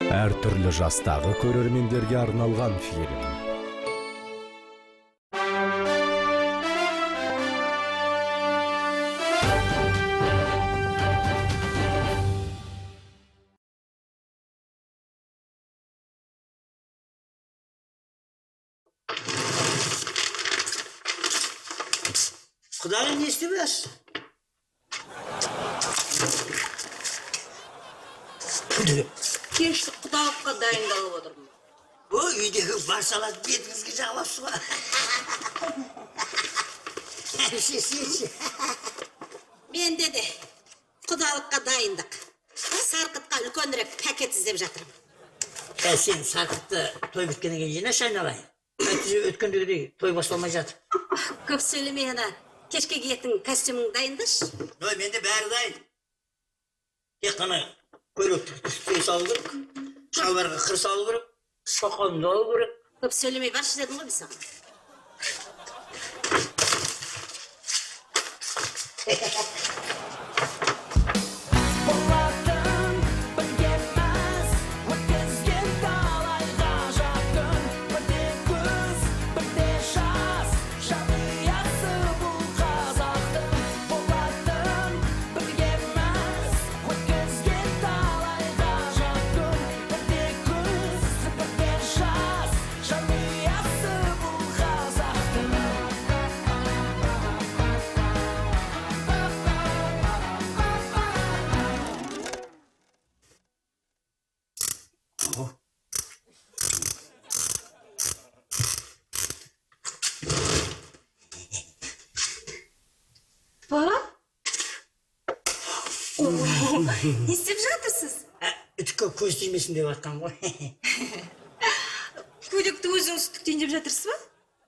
Әр түрлі жастағы көрермендерге арналған фильм. Құдайым не істемес? Кештік құдалыққа дайындалып отырмын. О, үйдегі бар салат бетіңізге жағылапсыз ба? Сенші. Менде де құдалыққа дайындық. Сарқытқа үлкенірек пакет іздеп жатырмын. Сен Сарқытты той біткеннен кейін жинаш айналайын. Өткендегідей той басталмай жатыр. Көп сөйлемей ана кешке киетін костюмың дайындаш. Ой, менде бәрі дайын. Тек қана көйлектік түстей салу керек, шалбарға қыр салу керек, шоқанды алу керек. Көп сөйлемей баршы дедім ғой біз саған. Не істеп жатырсыз? Үтікке көз тимесін деп атқан ғой. Көйлекті өзіңіз үтіктейін деп жатырсыз ба?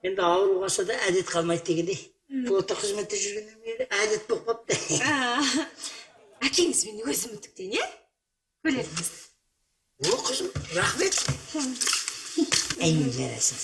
Енді ауыр болса да әдет қалмайды дегендей. Флотта қызметте жүргеннен бері әдет болып қапты. Әкеңізбен өзім үтіктейін, е? Көйлегіңізді. О, қызым, рахмет. Әймен жарасыз.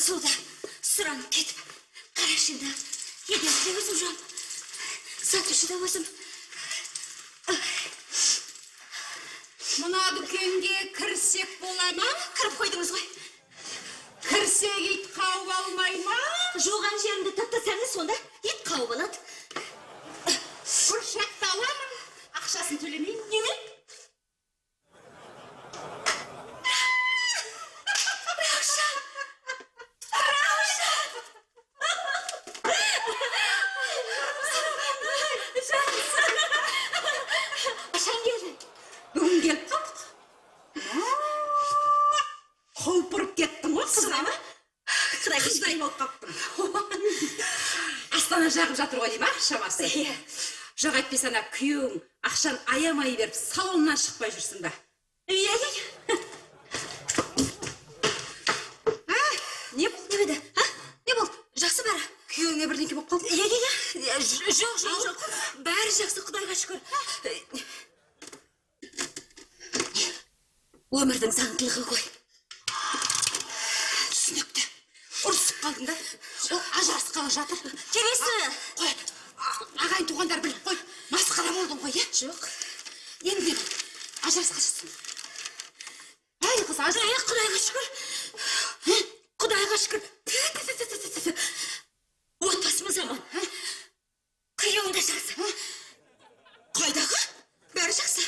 Суда сұранып кетіп, қарашында еденде өзім жауып, сатушыда өзім. Мұна дүкенге кірсек бола ма? Кіріп қойдыңыз ғой. Кірсек ит қауып алмай ма? Жуған жерімді таптасаңыз, сонда ит қауып алады. Бұршақты аламын, ақшасын төлемеймін. Неме? Бүгін келіп қалдық. Қауып кеттің ғой, қызына ма? Қыздай болып қаптым. Астана жағып жатыр ғой дейма, шамасы. Жоқ айтпес ана күйеуің ақшан аямай беріп, салоннан шықпай жүрсің ба? Не болды? Не болды? Жақсы бәрі? Күйеуіңе бірдеңке болып қалды? Жоқ. Бәрі жақсы, Құдайға шүкір. Өмірдің заңдылығы ғой. Түсінікті. Ұрысып қалдың да? Ол ажырасқалы жатыр. Келесі! Қой, ағайын туғандар біліп қой. Масқара болдың ғой, е? Жоқ. Енді не болды? Ажырасқа жатсың. Ай, қыз, Құдайға шүкір. Құдайға шүкір. Отбасымыз аман. Күйеуің де жақсы. Қайдағы? Бәрі жақсы.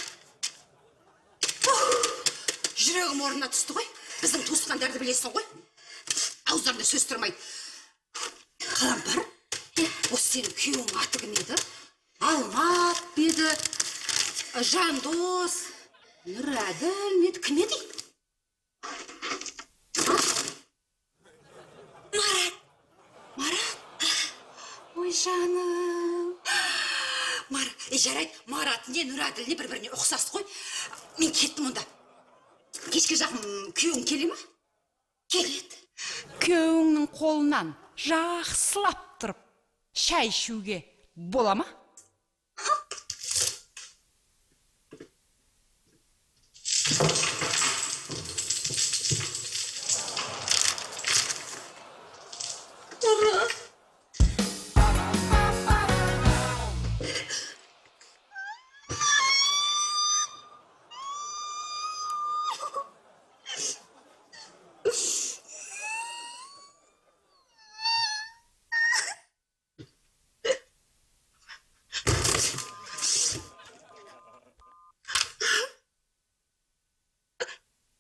Жүрегім орнына түсті ғой. Біздің туысқандарды білесің ғой. Ауыздарында сөз тұрмайды. Қалампар, осы сенің күйеуің аты кім еді? Алмат беді, Жандос, Нұрәділ меді, кім еді? Марат. Ой, жаным. Марат, Жарайды, Марат не Нұраділ не бір-біріне ұқсас қой. Мен кеттім онда. Кешке жақын күйеуің келе ма? Келеді. Күйеуіңнің қолынан жақсылап тұрып шай ішуге бола ма?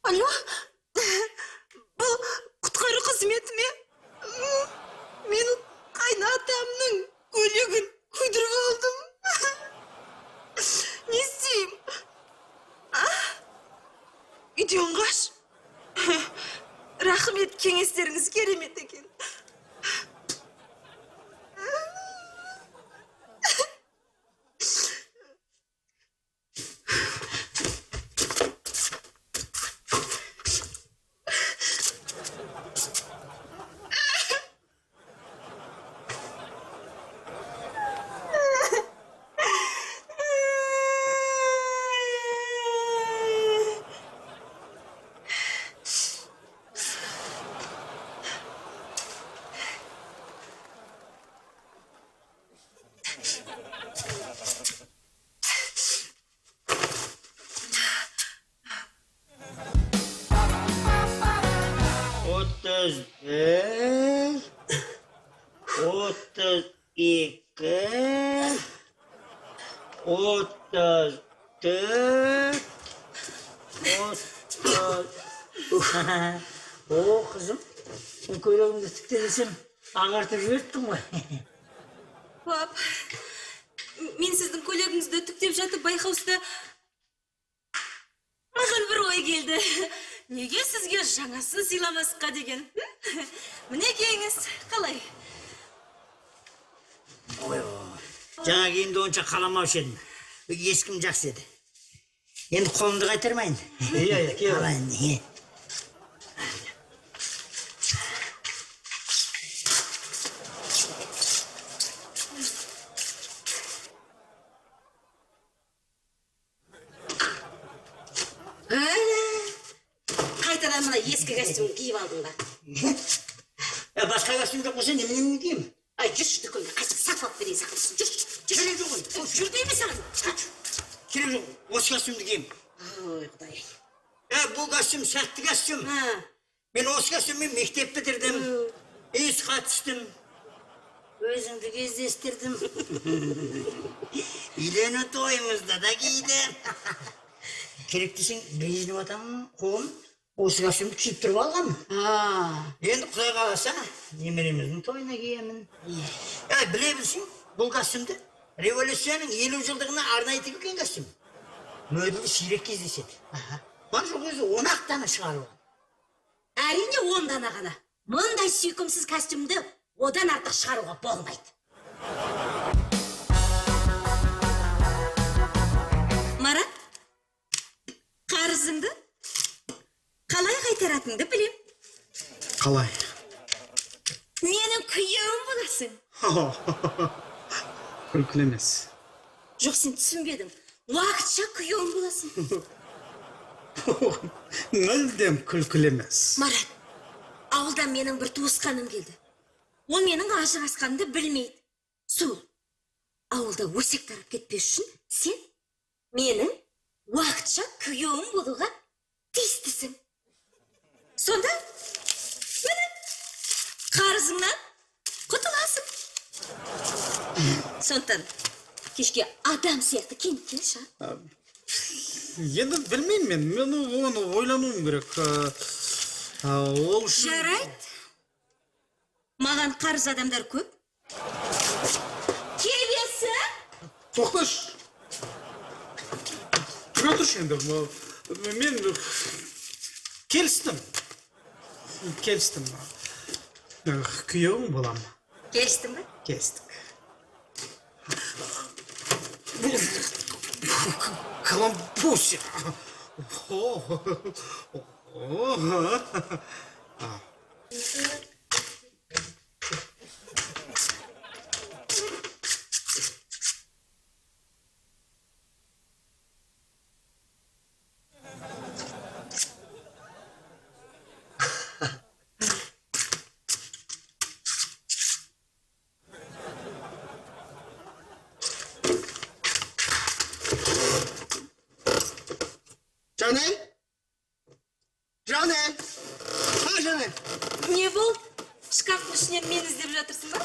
Алло, бұл құтқару қызметі ме? Мен қайнатамның көйлегін күйдіріп алдым. Не істеймін? Үйден қаш. Рахмет, кеңестеріңіз керемет екен. Otuz bir, 32, 34, 30. O kızım, көйлегімді тікті десем, ағартып жіберттің ғой. Пап, мен сіздің көйлегіңізді түктеп жатып байқаусызда маған бір ой келді. Неге сізге жаңасын сыйламасқа деген? Мінекейіңіз, қалай? Жаңа киімді онша қаламаушы едім. Ескім жақсы еді. Енді қолымды қайтармайын. Иә, алайын. Қайтадан мына ескі костюм киіп алдың ба? Басқа костюм жоқ болса неменені киемін? Ай, жүрші дүкенге, қайсық сатып алып берейін саған. Керек жоқ ғой. Жүр деймін саған. Керек жоқ. Осы костюмді киемін. Ой, Құдай. Бұл костюм сәтті костюм. Мен осы костюммен мектеп бітірдім. Есқа түстім. Өзіңді кездестірдім. Үйлену тойымызда да кидім. Керек десең, безініп атамын, қолым осы костюмді киіп тұрып алғанмын. Енді Құдай қаласа, немереміздің тойына киемін. Біле білсең, бұл костюмді революцияның 50 жылдығына арнайы тігілген костюм. Мөділі сирек кездеседі. Бар жоқ өзі 10-ақ дана шығарып алған. Әрине 10 дана ғана. Мұндай сүйкімсіз костюмді одан артық шығаруға болмайды. Марат, қарызыңды қалай қайтаратыныңды білем. Қалай? Менің күйеуім боласың. Күлкілі емес. Жоқ, сен түсінбедің. Уақытша күйеуім боласың. Мүлдем күлкілі емес. Марат, ауылдан менің бір туысқаным келді. Ол менің ажырасқанымды білмейді. Сол, ауылда өсек тарап кетпес үшін сен менің уақытша күйеуім болуға тиістісің. Сонда, міне, қарызыңнан құтыласың. Сондықтан, кешке адам сияқты киініп келші. Енді білмеймін мен оны ойлануым керек. Ол үшін... Жарайды. Маған қарыз адамдар көп. Келесі. Тоқташ. Тұра тұршы енді. Мен келістім. Күйеуің болам. Келістің ба? Келістік. Каламбуся. Жанель? Жанель? А, Жанель? Не болды? Шкафтың ішінен мені іздеп жатырсың ба?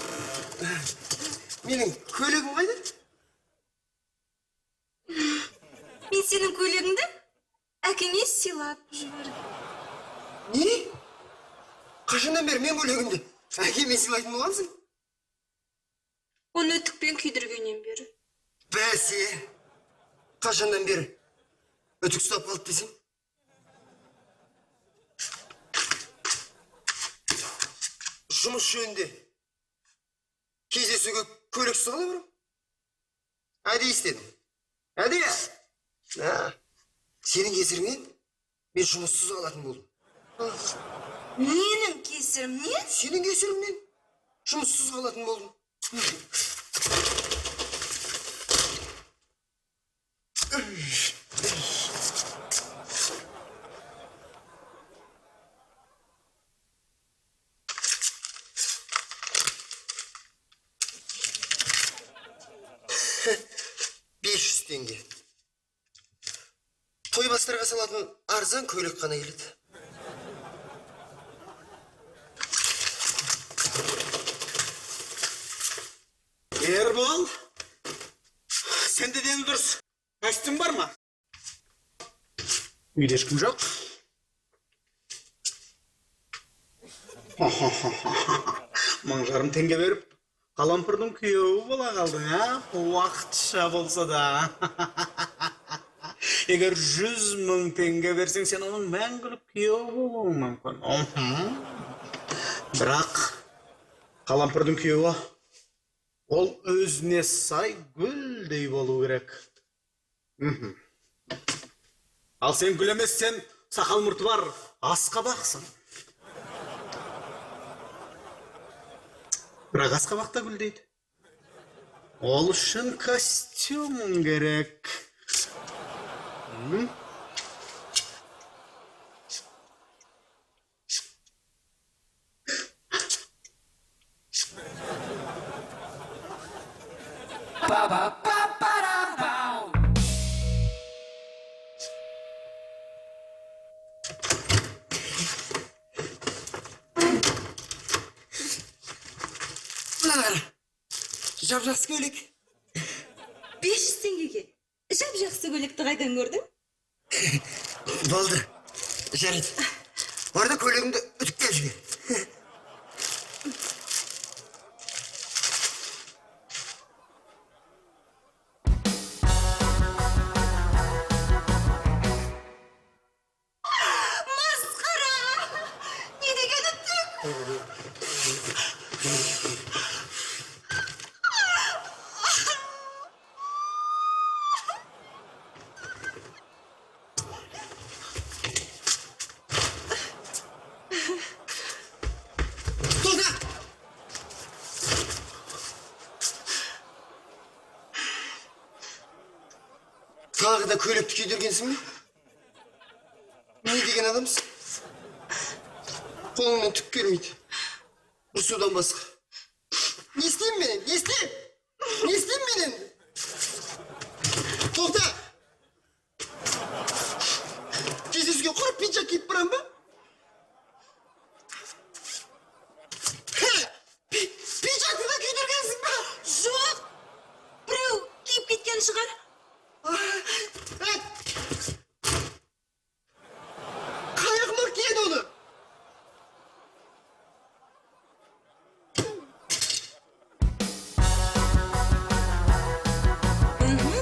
Менің көйлегім қайда? Мен сенің көйлегіңді әкеңе сыйлап жібердім. Не? Қашаннан бері мен көйлегімді әкеме сыйлайтын болғансың? Оны үтікпен күйдіргеннен бері. Бәсе, қашаннан бері үтік ұстап қалды десем? Жұмыс жөнінде кездесуге көйлек сығала барам? Әдейі істедім. Әдейі? Сенің кесіріңнен мен жұмыссыз қалатын болдым. Менің кесірімнен? Сенің кесіріңнен жұмыссыз қалатын болдым. Теңге. Тойбастарға салатын арзан көйлек қана келеді. Ербол, сенде дені дұрыс. Костюм бар ма? Үйде ешкім жоқ. Мың жарым теңге беріп, Қалампырдың күйеуі бола қалдың, уақытша болса да. Егер 100 мың теңге берсең, сен оның мәңгілік күйеуі болуың мүмкін. Бірақ Қалампырдың күйеуі ол өзіне сай гүлдей болу керек. Ал сен гүл емес, сен сақал мұрты бар асқабақсың. Бірақ асқабақта гүлдейді. Ол үшін костюм керек. Жап-жақсы көйлек. 500 теңгеге. Жап-жақсы көйлекті қайдан көрдің? Болды. Жарайды. Орда көйлегімді үтіктеп жібер. Масқара! Не деген үтік? Тағы да көйлекті күйдіргенсің бе? Не деген адамсың? Қолыңнан түк келмейді. Ұрсудан басқа. Не істеймін мен енді? Не істеймін? Не істеймін мен енді? Тоқта! Кездесуге құрып пиджак киіп барам ба? Пиджакты да күйдіргенсің ба? Жоқ! Біреу киіп кеткен шығар. Қайығыма киеді оны.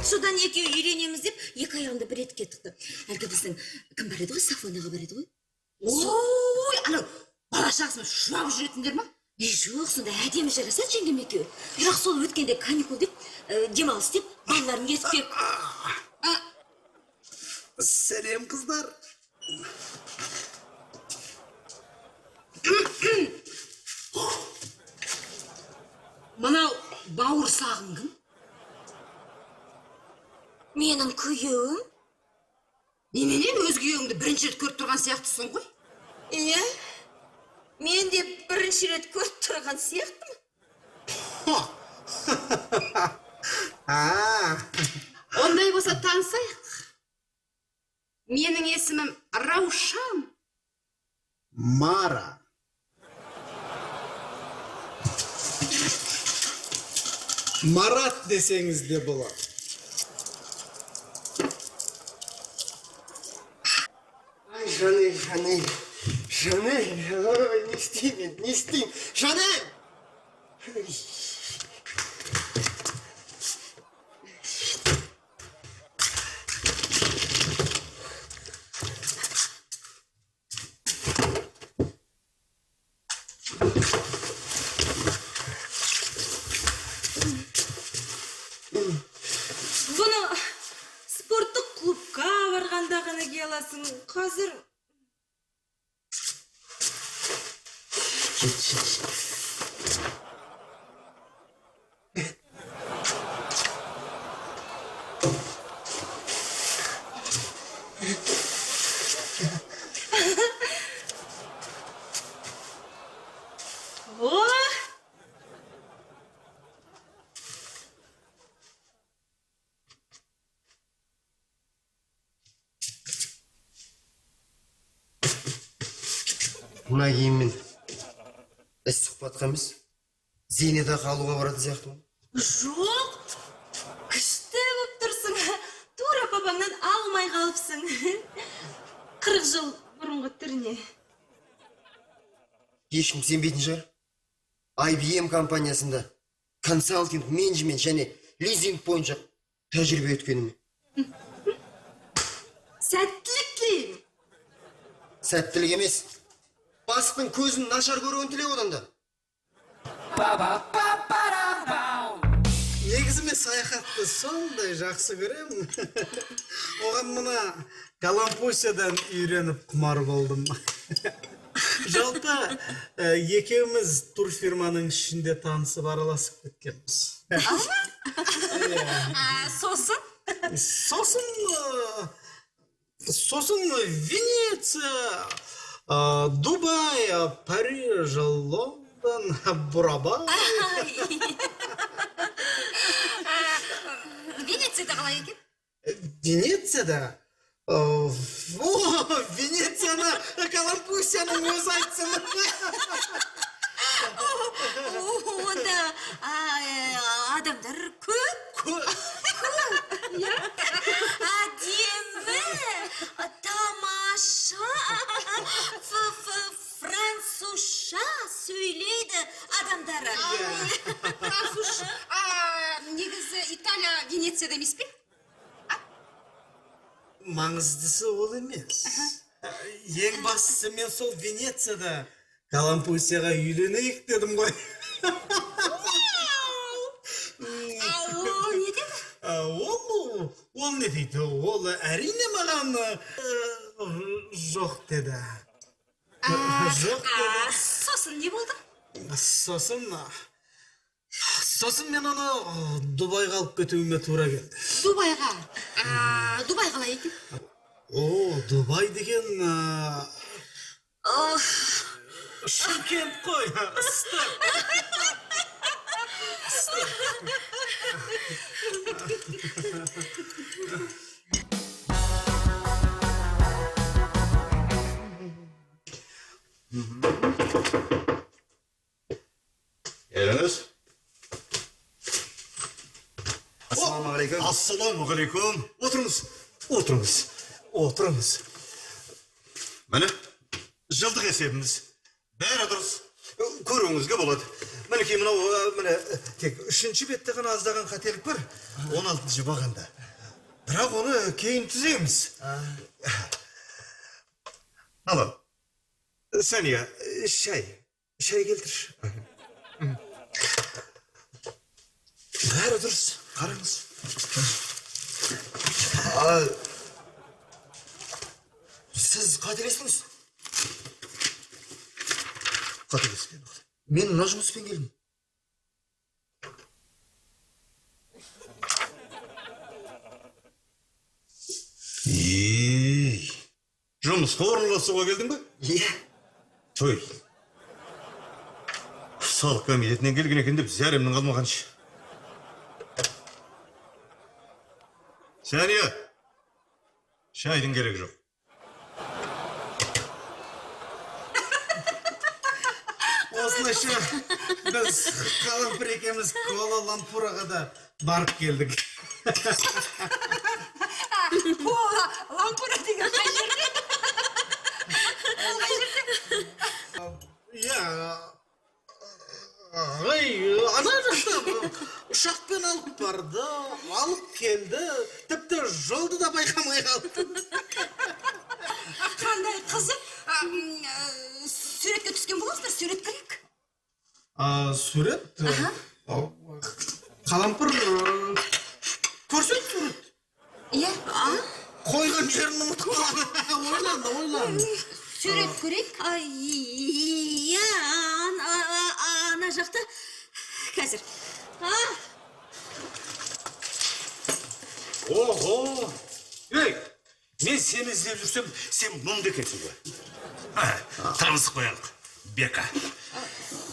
Содан екеуі үйренеміз деп, екі аяғымды бір етке тықты. Әлгі біздің кім бар еді ғой, Сафонаға бар еді ғой. Ой, анау бала шағасымен шуап жүретіндер ма? Жоқ, сонда әдемі жарасады жеңгем екеуі. Бірақ сол өткенде каникул деп, демалыс деп, балаларын ертіп келіп. Selam kızlar. Мынау бауырсағың кім? Менің күйеуім. Неменен өз күйеуіңді бірінші рет көріп тұрған сияқтысың ғой? Иә, мен де бірінші рет көріп тұрған сияқтымын. Ондай болса танысайық. Менің есімім Раушан. Мара. Марат десеңіз де болады. Жанель, ой, не істеймін, Жанель! Бұны спорттық клубқа барғанда ғана кие аласың. Қазір О! Мына киіммен іс сұхбатқа емес, зейнетақы алуға баратын сияқты ғой. Жоқ, күшті болып тұрсың. Тура папаңнан алмай қалыпсың. 40 жыл бұрынғы түріне. Ешкім сенбейтін шығар. IBM компаниясында консалтинг, менеджмент және лизинг бойынша тәжірибе өткеніме. Сәттілік тілеймін. Сәттілік емес, бастың көзін нашар көруін тілеу одан да. Негізі мен саяхатты сондай жақсы көремін. Оған мына Галампусиядан үйреніп құмар болдым. Жалпы екеуміз турфирманың ішінде танысып араласып кеткенбіз. Сосын Венеция, Дубай, Париж, Лондон, Бурабай. Венецияда қалай екен? Венецияда? Венецияны Галампусияның өзі айтсын. Онда адамдар көп. Әдемі, тамаша, французша сөйлейді адамдары. Французша. Негізі Италия Венецияда емес пе? Маңыздысы ол емес. Ең бастысы мен сол Венецияда Галампусияға үйленейік дедім ғой. Ол не деді? Ол не дейді? Ол әрине маған жоқ деді. Жоқ деді. Сосын не болды? Сосын мен оны Дубайға алып кетуіме тура келді. Дубайға. Дубай қалай екен? Дубай деген Шымкент қой. Еліңіз? Ассалаумағалейкум. Ассаламағалейкум. Отырыңыз. Міне, жылдық есебіміз. Бәрі дұрыс. Көруіңізге болады. Мінекей міне тек 3-ші бетте ғана аздаған қателік бар. 16-ші бағанда. Бірақ оны кейін түзейміз. Алла, Сәния, шай келтір. Бәрі дұрыс. Қараңыз. Сіз қателестіңіз. Қателеспен. Мен мына жұмыспен келдім. Жұмысқа орналасуға келдің бе? Иә. Той. Салық комитетінен келген екен деп зәремнің қалмағаншы. Сәния, шайдың керегі жоқ. Осылайша біз қалампыр екеміз Куала-Лумпурға да барып келдік. Лампура деген қай жерде? Иә, ана жақта ұшақпен алып барды, алып келді, тіпті жолды да байқамай қалды. Қандай қызық. Суретке түскен боласыздар, сурет керек. Сурет? Қалампыр көрсет сурет. Иә, Қойған жерін ұмытып қалған. Ойлан. сурет көрейік. Иә, ана жақта қазір. Ого! Ей, мен сені іздеп жүрсем, сен мұнда екенсің ғой. Танысып қоялық. Бека.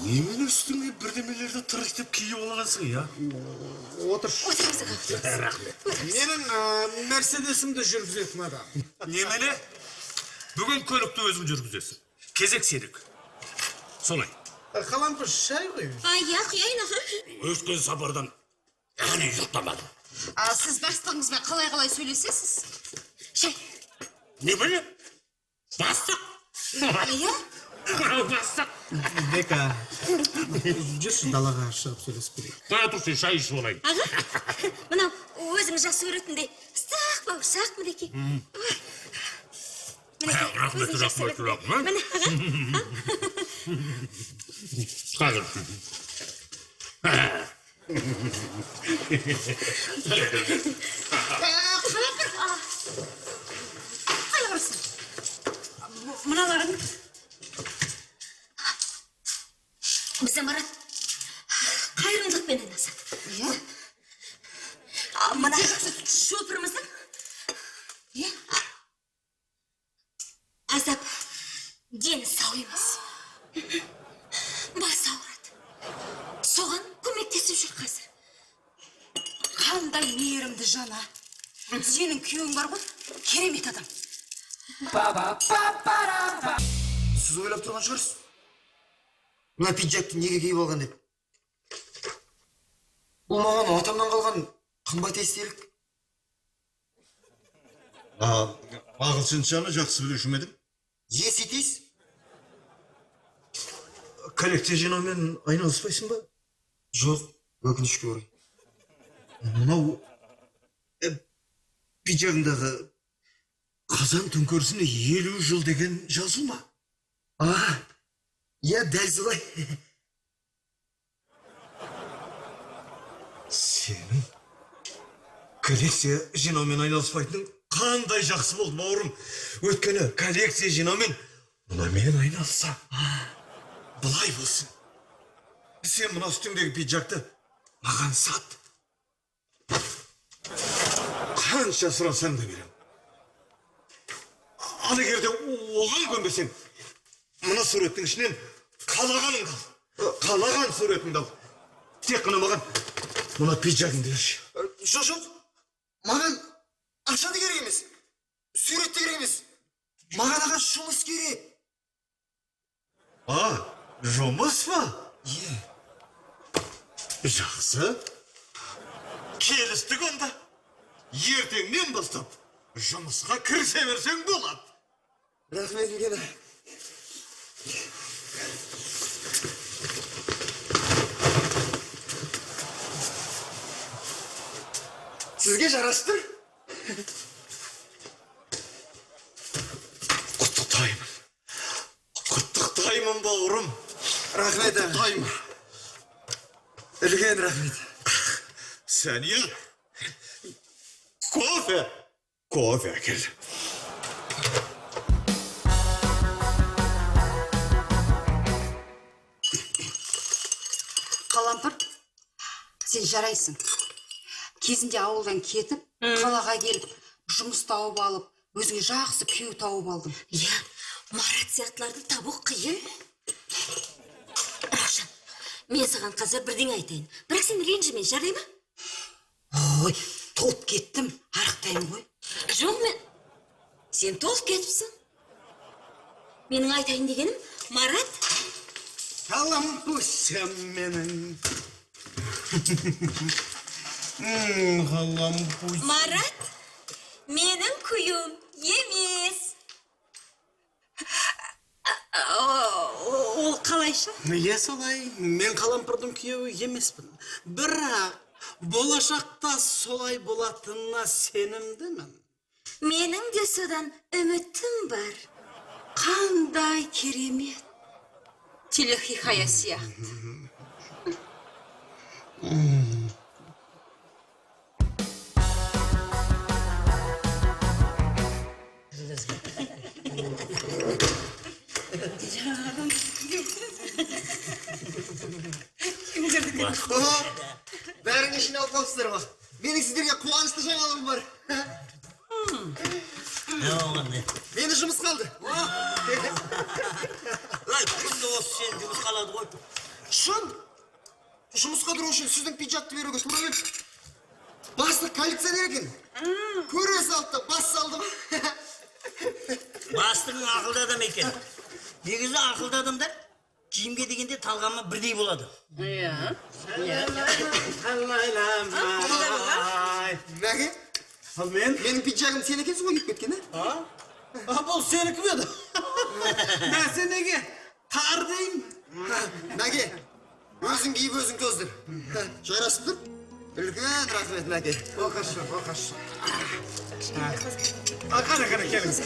Немен үстіңе бірдемелерді тырықтап киіп алғансың, я? Отыршы. Рахмет. Менің Мерседесімді жүргізетін адам. Немеле? Бүгін көлікті өзің жүргізесің. Кезек сенік. Солай. Қалампыр шай ғой. Иә, құяйын аға. Өткен сапардан әлі ұйықтамадым. Сіз бастығыңызбен қалай сөйлесесіз? Шай. Не біле? Бастық. Иә? Бастық. Бека, жүрші далаға шығып сөйлесіп көрейік. Қоя тұрсын, шай ішіп алайын. Аға, мынау өзің жақсы көретіндей сақ бауырсақ мінекей. Рахмет. Міне, аға. Қазір. Қай барсың? Мыналарын Бізде Марат қайырымдылықпен айналысады. Иә. Мына шопырымыздың азап дені сау емес. Басы ауырады. Соған көмектесіп жүр қазір. қандай мейірімді жана. Сенің күйеуің бар ғой, керемет адам. Сіз ойлап тұрған шығарсыз. Мына пиджакты неге киіп алған деп. Бұл маған атамнан қалған қымбат естелік. Ағылшыншаны жақсы білуші ме едің? Есетейсіз? Коллекция жинаумен айналыспайсың ба? Жоқ, өкінішке орай. Мынау пиджагындағы қазан төңкерісіне 50 жыл деген жазу ма? Иә, дәл солай. Сенің коллекция жинаумен айналыспайтының қандай жақсы болды, бауырым. Өткені коллекция жинаумен мұнамен айналса. Бұлай болсын. Сен мына үстіңдегі пиджакты маған сат. Қанша сұрасаң да берем. Ал егерде оған көнбесең, мына суреттің ішінен қалағаныңды ал. Қалаған суретіңді ал. Тек қана маған мына пиджагыңды берші. Жоқ. Маған ақшаны керек емес. Суретті керек емес. Маған аға жұмыс керек. Жұмыс па? Иә. Жақсы. Келістік онда. Ертеңнен бастап жұмысқа кірісе берсең болады. Рахмет, Үлгені. Сізге жарастыр. Құттықтаймын, бауырым. Рахмет, Құттықтаймын. Үлкен рахмет. Сәния, кофе әкел. жарайсың. Кезінде ауылдан кетіп, қалаға келіп, жұмыс тауып алып, өзіңе жақсы күйеу тауып алдым. Иә, Марат сияқтыларды табу қиын. Раушан, мен саған қазір бірдеңе айтайын. Бірақ сен ренжіме, жарай ма? Ой, толып кеттім, арықтаймын ғой. Жоқ, сен толып кетіпсің. Менің айтайын дегенім, Марат... Қалампусям менің. Қалампус. Марат, менің күйеуім емес. Ол қалайша? Иә солай, мен қалампырдың күйеуі емеспін. Бірақ болашақта солай болатынына сенімдімін. Менің де содан үмітім бар. Қандай керемет. Телехикая сияқты. Бәріңе жиналып қалыпсыздар ма? Менің сіздерге қуанышты жаңалығым бар. Ne oldu ne? Meni жұмыс қалды. Lan kimdi o sen жұмыс қалады ғой? Шын? Жұмысқа тұру үшін сіздің пиджакты беруге тура келді. Бастық коллекционер екен. Көре салды, бас салды. Бастығың ақылды адам екен. Негізі ақылды адамдар киімге дегенде талғамы бірдей болады. Мәге? Ал мен? Менің пиджагым сен екенсің ғой киіп кеткен, Бұл сенікі ме еді? Мәсе неге? Тар деймін. Мәге, өзің киіп өзің төздір. Жарасып тұр? Үлкен рахмет, Мәге. Оқашы. Қана, келіңіз.